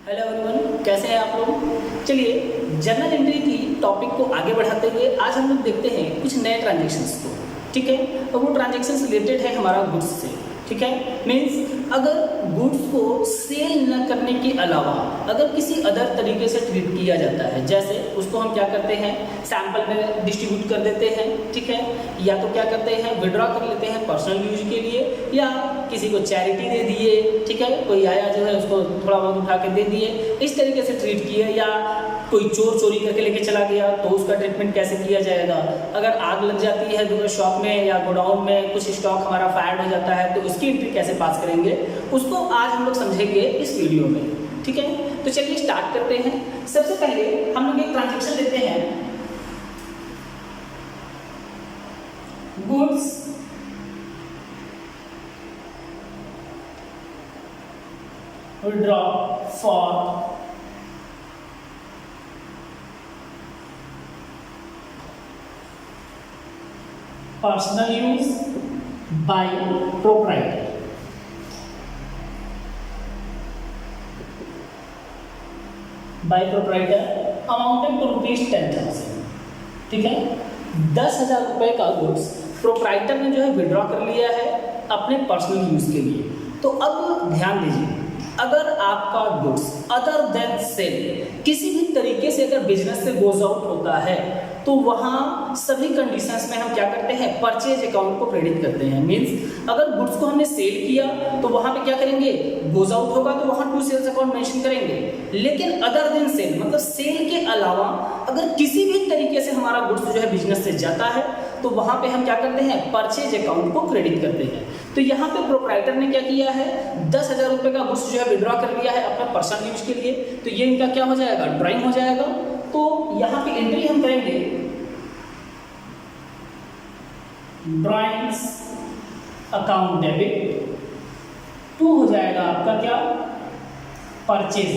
Hello everyone, कैसे हैं आप लोग। चलिए जर्नल एंट्री की टॉपिक को आगे बढ़ाते हुए आज हम लोग देखते हैं कुछ नए ट्रांजेक्शन्स को। ठीक है, और वो ट्रांजेक्शन्स रिलेटेड है हमारा गुड्स से। ठीक है, मीन्स अगर गुड्स को सेल न करने के अलावा अगर किसी अदर तरीके से ट्रीट किया जाता है, जैसे उसको हम क्या करते हैं, सैंपल में डिस्ट्रीब्यूट कर देते हैं। ठीक है, या तो क्या करते हैं, विड्रॉ कर लेते हैं पर्सनल यूज के लिए, या किसी को चैरिटी दे दिए। ठीक है, कोई आया जो है उसको थोड़ा बहुत उठा के दे दिए, इस तरीके से ट्रीट किए। या कोई चोर चोरी करके लेके चला गया तो उसका ट्रीटमेंट कैसे किया जाएगा। अगर आग लग जाती है शॉप में या गोडाउन में, कुछ स्टॉक हमारा फायर हो जाता है तो उसकी एंट्री कैसे पास करेंगे, उसको आज हम लोग समझेंगे इस वीडियो में। ठीक है, तो चलिए स्टार्ट करते हैं। सबसे पहले हम लोग एक ट्रांजैक्शन लेते हैं, goods withdraw for personal use by proprietor. By proprietor amounted to ₹10,000। ठीक है, 10,000 रुपए का गुड्स प्रोप्राइटर ने जो है विड्रॉ कर लिया है अपने पर्सनल यूज के लिए। तो अब ध्यान दीजिए, अगर आपका गुड्स अदर देन सेल किसी भी तरीके से अगर बिजनेस से गोज आउट होता है तो वहाँ सभी कंडीशंस में हम क्या करते हैं, परचेज अकाउंट को क्रेडिट करते हैं। मींस अगर गुड्स को हमने सेल किया तो वहाँ पे क्या करेंगे, गोज आउट होगा तो वहाँ टू सेल्स अकाउंट मेंशन करेंगे। लेकिन अदर देन सेल मतलब सेल के अलावा अगर किसी भी तरीके से हमारा गुड्स जो है बिजनेस से जाता है तो वहाँ पे हम क्या करते हैं, परचेज अकाउंट को क्रेडिट करते हैं। तो यहाँ पे प्रोप्राइटर ने क्या किया है, 10,000 रुपए का गुड्स जो है विड्रॉ कर लिया है अपना पर्सनल यूज के लिए। तो ये इनका क्या हो जाएगा, ड्राइंग हो जाएगा। तो यहाँ पे एंट्री हम करेंगे ड्राइंग्स अकाउंट डेबिट, टू हो जाएगा आपका क्या, परचेज।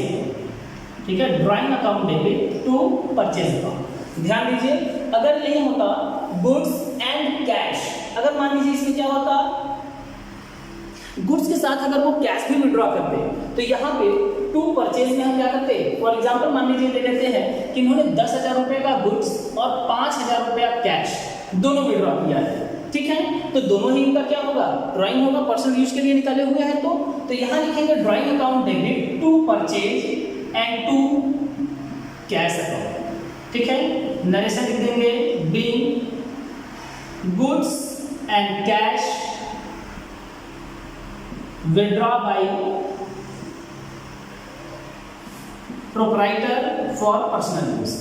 ठीक है, drawing account debit to purchase account. ध्यान दीजिए, अगर नहीं होता गुड्स एंड कैश, अगर मान लीजिए इसमें क्या होता, गुड्स के साथ अगर वो कैश भी विड्रॉ करते तो यहाँ पे टू परचेज में हम क्या करते, फॉर एग्जांपल मान लीजिए ले लेते हैं कि इन्होंने 10,000 रुपए का गुड्स और 5,000 रुपया कैश दोनों विड्रॉ किया है। ठीक है, तो दोनों ही इनका क्या होगा, ड्राइंग होगा, पर्सनल यूज के लिए निकाले हुए हैं। तो यहाँ लिखेंगे drawing account debit to purchase and to cash account. ठीक है, नरेशन लिख देंगे being goods and cash withdraw by proprietor for personal use.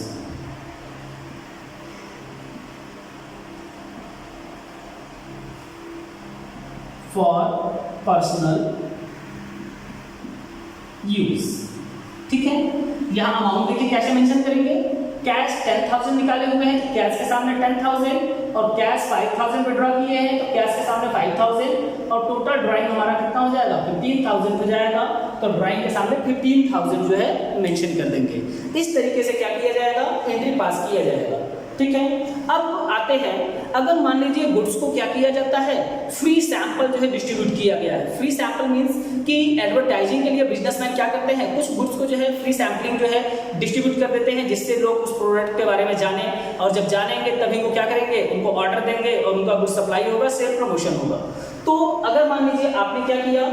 For personal use. ठीक है, यहां अमाउंट देखिए कैसे मेंशन करेंगे, कैश 10,000 निकाले हुए हैं, कैश के सामने 10,000 और कैश 5,000 विड्रॉ किए हैं तो कैश के सामने 5,000 और टोटल ड्राइंग हमारा कितना हो जाएगा, 15,000 हो जाएगा। तो ड्राइंग के सामने 15,000 जो है मेंशन कर देंगे। इस तरीके से क्या किया जाएगा, एंट्री पास किया जाएगा। ठीक है, अब आते हैं, अगर मान लीजिए गुड्स को क्या किया जाता है, फ्री सैंपल जो है डिस्ट्रीब्यूट किया गया है। फ्री सैंपल मींस कि एडवर्टाइजिंग के लिए बिजनेसमैन क्या करते हैं, कुछ गुड्स को जो है फ्री सैंपलिंग जो है डिस्ट्रीब्यूट कर देते हैं, जिससे लोग उस प्रोडक्ट के बारे में जाने, और जब जानेंगे तभी वो क्या करेंगे, उनको ऑर्डर देंगे और उनका गुड्स सप्लाई होगा, सेल प्रमोशन होगा। तो अगर मान लीजिए आपने क्या किया,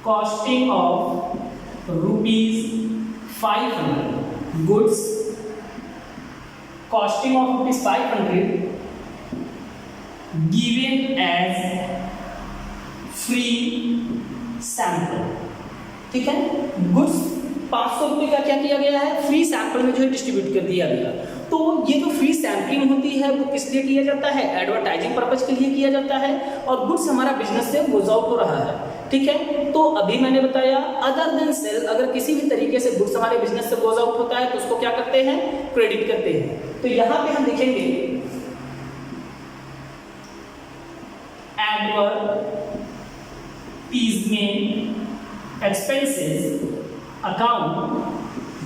costing of ₹500 goods, costing of ₹500 given as free sample. ठीक है, गुड्स 500 रुपये का क्या किया गया है, फ्री सैंपल में जो है डिस्ट्रीब्यूट कर दिया गया। तो ये जो फ्री सैंपलिंग होती है वो किस लिए किया जाता है, एडवर्टाइजिंग पर्पज के लिए किया जाता है, और गुड्स हमारा बिजनेस से गोज आउट हो रहा है। ठीक है, तो अभी मैंने बताया अदर देन सेल अगर किसी भी तरीके से गुड्स हमारे बिजनेस से गोज आउट होता है तो उसको क्या करते हैं, क्रेडिट करते हैं। तो यहां पे हम देखेंगे एडवर्टीजमेंट एक्सपेंसेस अकाउंट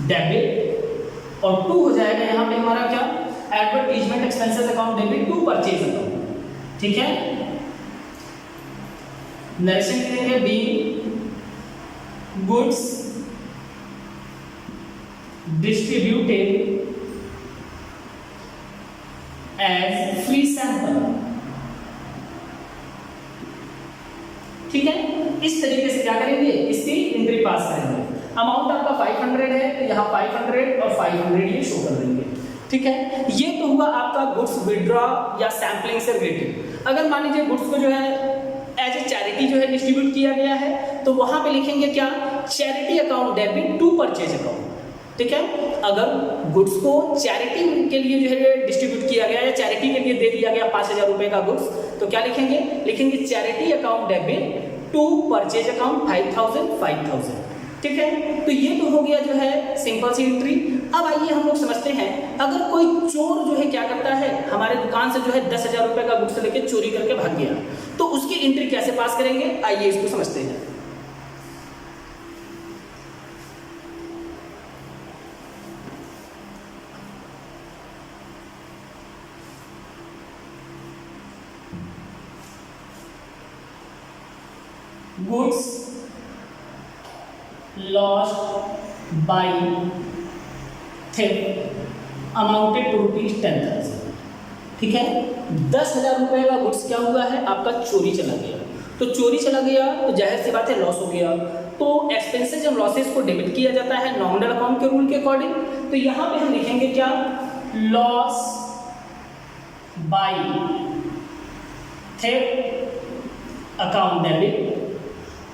डेबिट और टू हो जाएगा यहाँ पे हमारा क्या advertisement expenses account debit to purchase account. ठीक है, नरेशन लिखेंगे be goods distributed as free sample. ठीक है, इस तरीके से क्या करेंगे, इसकी एंट्री पास करेंगे। अमाउंट आपका 500 है तो यहाँ 500 और 500 ये शो कर देंगे। ठीक है, ये तो हुआ आपका गुड्स विड्रॉ या सैम्पलिंग से रिलेटेड। अगर मान लीजिए गुड्स को जो है एज ए चैरिटी जो है डिस्ट्रीब्यूट किया गया है तो वहां पे लिखेंगे क्या, charity account debit to purchase account. ठीक है, अगर गुड्स को चैरिटी के लिए जो है डिस्ट्रीब्यूट किया गया या चैरिटी के लिए दे दिया गया 5000 रुपए का गुड्स, तो क्या लिखेंगे, लिखेंगे charity account debit to purchase account 5000। ठीक है, तो ये तो हो गया जो है सिंपल सी एंट्री। अब आइए हम लोग समझते हैं, अगर कोई चोर जो है क्या करता है, हमारे दुकान से जो है 10,000 रुपए का गुड्स लेके चोरी करके भाग गया, तो उसकी एंट्री कैसे पास करेंगे, आइए इसको समझते हैं। Goods lost by theft amounted to ₹10,000। ठीक है, 10,000 रुपए का गुड्स क्या हुआ है, आपका चोरी चला गया। तो चोरी चला गया तो जाहिर सी बात है लॉस हो गया। तो एक्सपेंसेस एंड लॉसेस को डेबिट किया जाता है नॉमिनल अकाउंट के रूल के अकॉर्डिंग। तो यहां पे हम लिखेंगे क्या, loss by theft account debit.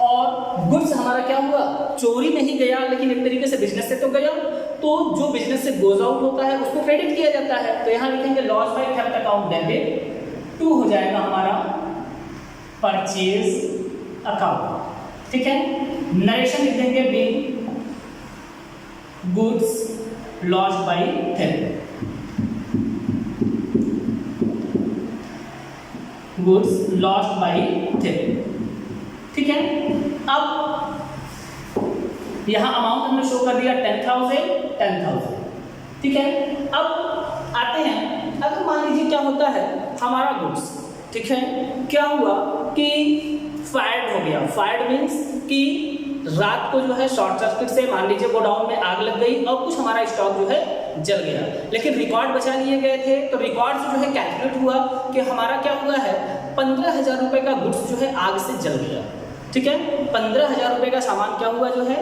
और गुड्स हमारा क्या हुआ, चोरी नहीं गया लेकिन एक तरीके से बिजनेस से तो गया, तो जो बिजनेस से गोज आउट होता है उसको क्रेडिट किया जाता है। तो यहां लिखेंगे loss by theft account debit to हो जाएगा हमारा परचेज अकाउंट। ठीक है, नरेशन लिख देंगे be goods loss by theft, goods lost by theft. ठीक है, अब यहां अमाउंट हमने शो कर दिया 10,000। ठीक है, अब आते हैं, अगर मान लीजिए क्या होता है हमारा गुड्स, ठीक है, क्या हुआ कि फायर्ड हो गया। फायर्ड मीन्स कि रात को जो है शॉर्ट सर्किट से मान लीजिए गोडाउन में आग लग गई और कुछ हमारा स्टॉक जो है जल गया, लेकिन रिकॉर्ड बचा लिए गए थे। तो रिकॉर्ड से जो है कैलकुलेट हुआ कि हमारा क्या हुआ है, 15,000 रुपए का गुड्स जो है आग से जल गया। ठीक है, 15,000 रुपए का सामान क्या हुआ, जो है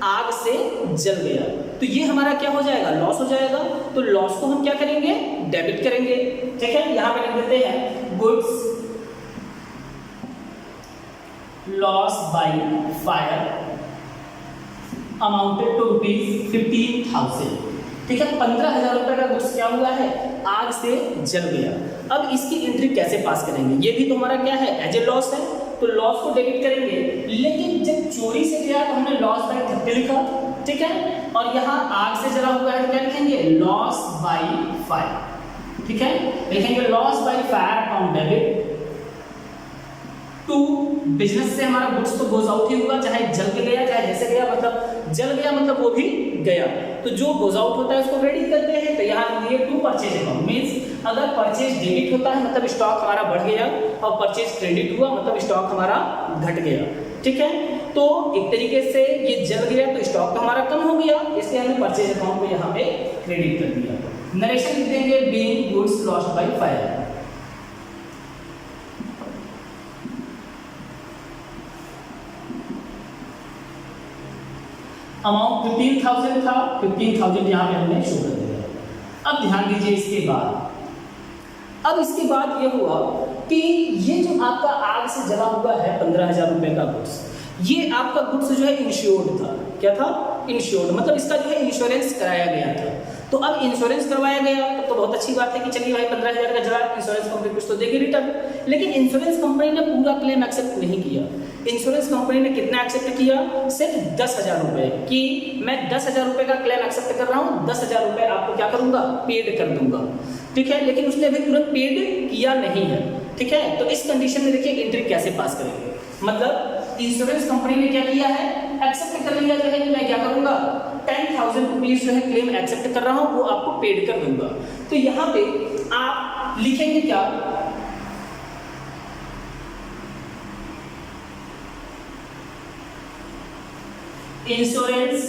आग से जल गया। तो ये हमारा क्या हो जाएगा, लॉस हो जाएगा। तो लॉस को हम क्या करेंगे, डेबिट करेंगे। ठीक है, यहां पे लिख देते हैं goods loss by fire amounted to ₹15,000। ठीक है, 15,000 रुपए का गुड्स क्या हुआ है, आग से जल गया। अब इसकी एंट्री कैसे पास करेंगे, ये भी तो हमारा क्या है, एज ए लॉस है, तो लॉस को डेबिट करेंगे। लेकिन जब चोरी से गया तो हमने लॉस बाय थेफ्ट लिखा। ठीक है, और यहाँ आग से जला हुआ है तो क्या लिखेंगे, लॉस बाय फायर। ठीक है, लिखेंगे loss by fire account debit to business से हमारा गुड्स तो गोज आउट ही हुआ, चाहे जल के गया चाहे जैसे गया, मतलब जल गया मतलब वो भी गया। तो जो गोज आउट होता है उसको क्रेडिट करते हैं। तो यहाँ ये टू परचेज अकाउंट मीन्स अगर परचेज डेबिट होता है मतलब स्टॉक हमारा बढ़ गया, और परचेज क्रेडिट हुआ मतलब स्टॉक हमारा घट गया। ठीक है, तो एक तरीके से ये जल गया तो स्टॉक तो हमारा कम हो गया, इसलिए हमने परचेज अकाउंट को यहाँ पे क्रेडिट कर दिया। नरेशन लिख देंगे being goods lost by fire. Amount 15,000 था, 15,000 यहाँ पे हमने शो कर दिया। अब ध्यान दीजिए इसके बाद, अब इसके बाद ये हुआ कि ये जो आपका आग से जला हुआ है 15,000 रुपए का गुड्स, ये आपका गुड्स जो है इंश्योर्ड था। क्या था, इंश्योर्ड, मतलब इसका जो है इंश्योरेंस कराया गया था। तो अब इंश्योरेंस करवाया गया तो बहुत अच्छी बात है कि चलिए भाई 15,000 का जला, इंश्योरेंस कंपनी कुछ तो देगी रिटर्न। लेकिन इंश्योरेंस कंपनी ने पूरा क्लेम एक्सेप्ट नहीं किया। इंश्योरेंस कंपनी ने कितना एक्सेप्ट किया, सिर्फ 10,000 रुपए, कि मैं 10,000 रुपए का क्लेम एक्सेप्ट कर रहा हूँ, 10,000 रुपए आपको क्या करूंगा, पेड कर दूंगा। ठीक है, लेकिन उसने अभी तुरंत पेड किया नहीं है। ठीक है, तो इस कंडीशन में देखिए एंट्री कैसे पास करेंगे, मतलब इंश्योरेंस कंपनी ने क्या किया है, एक्सेप्ट कर लिया जो है कि मैं क्या करूंगा, 10,000 रुपीज जो है क्लेम एक्सेप्ट कर रहा हूं, वो आपको पेड कर दूंगा। तो यहां पे आप लिखेंगे क्या, इंश्योरेंस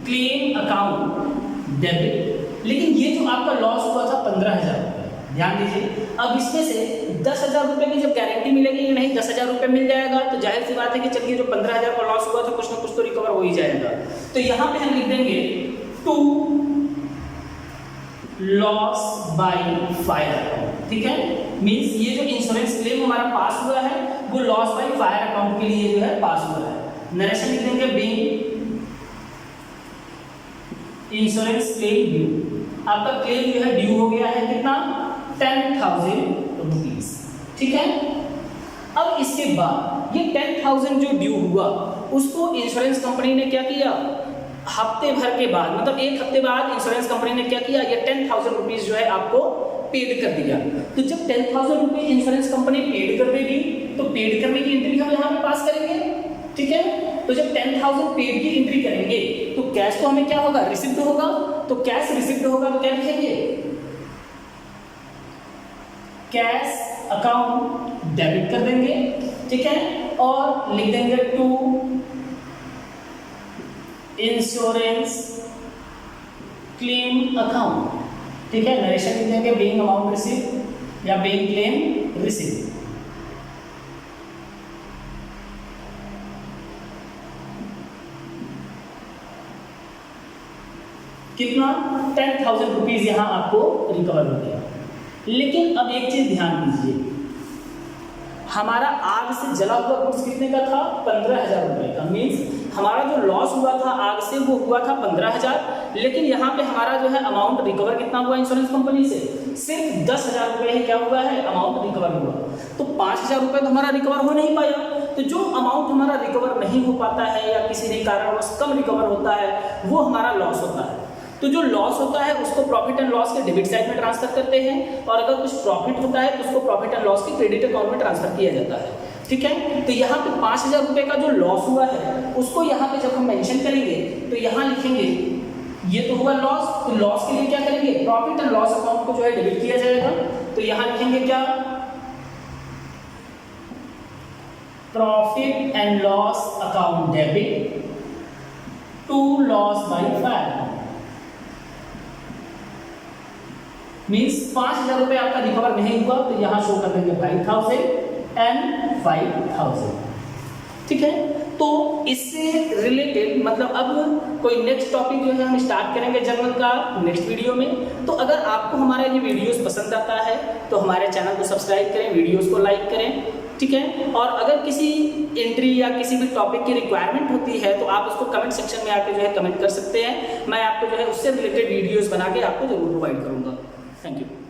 क्लेम अकाउंट डेबिट। लेकिन ये जो आपका लॉस हुआ था 15,000 रुपये, ध्यान दीजिए, अब इसमें से 10,000 रुपये की जब गारंटी मिलेगी कि नहीं 10,000 रुपये मिल जाएगा, तो जाहिर सी बात है कि चलिए जो 15,000 का लॉस हुआ था कुछ ना कुछ तो रिकवर हो ही जाएगा। तो यहाँ पे हम लिख देंगे to loss by fire account, ठीक है। मींस ये जो इंश्योरेंस क्लेम हमारा पास हुआ है वो लॉस बाय फायर अकाउंट के लिए जो है पास हुआ है। नरेशन लिख देंगे बीइंग इंश्योरेंस क्लेम ड्यू, आपका क्लेम जो है ड्यू हो गया है कितना 10,000 रुपीज, ठीक है। अब इसके बाद ये 10,000 जो ड्यू हुआ उसको इंश्योरेंस कंपनी ने क्या किया, हफ्ते भर के बाद, मतलब एक हफ्ते बाद इंश्योरेंस कंपनी ने क्या किया, ये 10,000 रुपीज जो है आपको पेड कर दिया। तो जब 10,000 रुपीज इंश्योरेंस कंपनी पेड कर देगी तो पेड करने की एंट्री हम यहाँ पे पास करेंगे, ठीक है। तो जब 10,000 पेड की एंट्री करेंगे तो कैश तो हमें क्या होगा, रिसिप्ट होगा। तो कैश रिसिप्ट होगा तो क्या लिखेंगे, कैश अकाउंट डेबिट कर देंगे, ठीक है। और लिख देंगे टू इंश्योरेंस क्लेम अकाउंट, ठीक है। नरेशन लिख देंगे बीइंग अमाउंट रिसीव या बीइंग क्लेम रिसीव। कितना 10,000 रुपीज यहां आपको रिकवर हो गया। लेकिन अब एक चीज ध्यान दीजिए, हमारा आग से जला हुआ गुड्स कितने का था, 15,000 रुपए का। मीन्स हमारा जो लॉस हुआ था आग से वो हुआ था 15,000, लेकिन यहाँ पे हमारा जो है अमाउंट रिकवर कितना हुआ इंश्योरेंस कंपनी से, सिर्फ 10,000 रुपए ही क्या हुआ है, अमाउंट रिकवर हुआ। तो 5,000 रुपए तो हमारा रिकवर हो नहीं पाया। तो जो अमाउंट हमारा रिकवर नहीं हो पाता है या किसी भी कारणवश कम रिकवर होता है वो हमारा लॉस होता है। तो जो लॉस होता है उसको प्रॉफिट एंड लॉस के डेबिट साइड में ट्रांसफर करते हैं, और अगर कुछ प्रॉफिट होता है तो उसको प्रॉफिट एंड लॉस के क्रेडिट अकाउंट में ट्रांसफर किया जाता है, ठीक है। तो यहाँ पे 5,000 रुपए का जो लॉस हुआ है उसको यहाँ पे जब हम मेंशन करेंगे तो यहाँ लिखेंगे ये तो हुआ लॉस, तो लॉस के लिए क्या करेंगे, प्रॉफिट एंड लॉस अकाउंट को जो है डेबिट किया जाएगा। तो यहाँ लिखेंगे क्या, profit and loss account debit to loss by fire. Means 5,000 रुपए आपका रिकवर नहीं हुआ तो यहां शो कर देंगे 5,000 एंड 5,000, ठीक है। तो इससे रिलेटेड मतलब अब कोई नेक्स्ट टॉपिक जो है हम स्टार्ट करेंगे जर्नल का नेक्स्ट वीडियो में। तो अगर आपको हमारा ये वीडियोस पसंद आता है तो हमारे चैनल को सब्सक्राइब करें, वीडियोस को लाइक करें, ठीक है। और अगर किसी एंट्री या किसी भी टॉपिक की रिक्वायरमेंट होती है तो आप उसको कमेंट सेक्शन में आके जो है कमेंट कर सकते हैं। मैं आपको जो है उससे रिलेटेड वीडियोस बना के आपको जरूर प्रोवाइड करूंगा। Thank you.